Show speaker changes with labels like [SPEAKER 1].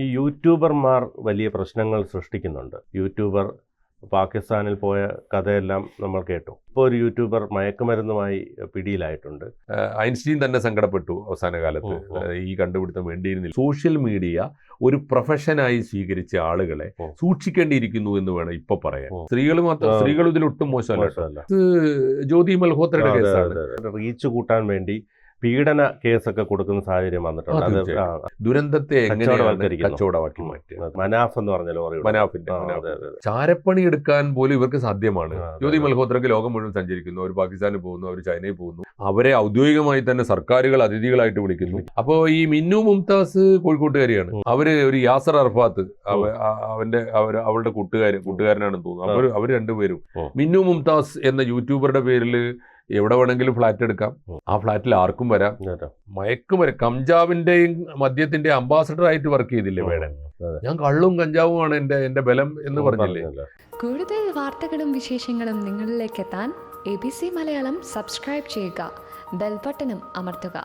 [SPEAKER 1] ഈ യൂട്യൂബർമാർ വലിയ പ്രശ്നങ്ങൾ സൃഷ്ടിക്കുന്നുണ്ട്. യൂട്യൂബർ പാകിസ്ഥാനിൽ പോയ കഥയെല്ലാം നമ്മൾ കേട്ടു. ഇപ്പോൾ ഒരു യൂട്യൂബർ മയക്കുമരുന്നുമായി പിടിയിലായിട്ടുണ്ട്.
[SPEAKER 2] ഐൻസ്റ്റീൻ തന്നെ സങ്കടപ്പെട്ടു അവസാന കാലത്ത്, ഈ കണ്ടുപിടുത്തം വേണ്ടിയിരുന്നില്ല. സോഷ്യൽ മീഡിയ ഒരു പ്രൊഫഷനായി സ്വീകരിച്ച ആളുകളെ സൂക്ഷിക്കേണ്ടിയിരിക്കുന്നു എന്ന് വേണം ഇപ്പൊ പറയാൻ. സ്ത്രീകൾ ഇതിലൊട്ടും മോശമല്ല. ജ്യോതി മൽഹോത്രയുടെ കേസാണ്.
[SPEAKER 1] റീച്ച് കൂട്ടാൻ വേണ്ടി പീഡന കേസൊക്കെ കൊടുക്കുന്ന സാഹചര്യം വന്നിട്ടുണ്ട്.
[SPEAKER 2] ദുരന്തത്തെ കച്ചവടമാക്കി മാറ്റുക.
[SPEAKER 1] മനാഫ് എന്ന് പറഞ്ഞ ലോറി,
[SPEAKER 2] ചാരപ്പണി എടുക്കാൻ പോലും ഇവർക്ക് സാധ്യമാണ്. ജ്യോതി മൽഹോത്രയ്ക്ക് ലോകം മുഴുവൻ സഞ്ചരിക്കുന്നു. അവർ പാകിസ്ഥാനിൽ പോകുന്നു, അവർ ചൈനയിൽ പോകുന്നു. അവരെ ഔദ്യോഗികമായി തന്നെ സർക്കാരുകൾ അതിഥികളായിട്ട് വിളിക്കുന്നു. അപ്പോൾ ഈ മിന്നു മുംതാസ് കോഴിക്കോട്ടുകാരിയാണ്. അവര് ഒരു യാസർ അർഫാത്ത് അവളുടെ കൂട്ടുകാരനാണെന്ന് തോന്നുന്നു. അവർ രണ്ടുപേരും മിന്നു മുംതാസ് എന്ന യൂട്യൂബറുടെ പേരിൽ എവിടെ വേണമെങ്കിലും ഫ്ലാറ്റ് എടുക്കാം. ആ ഫ്ലാറ്റിൽ ആർക്കും വരാം. കഞ്ചാവിന്റെയും മദ്യത്തിന്റെ അംബാസഡർ ആയിട്ട് വർക്ക് ചെയ്തില്ലേ വേടൻ? ഞാൻ കള്ളും കഞ്ചാവുമാണ് എന്റെ ബലം എന്ന് പറഞ്ഞില്ലേ?
[SPEAKER 3] കൂടുതൽ വാർത്തകളും വിശേഷങ്ങളും നിങ്ങളിലേക്ക് എത്താൻ ABC മലയാളം സബ്സ്ക്രൈബ് ചെയ്യുക, ബെൽ ബട്ടണും അമർത്തുക.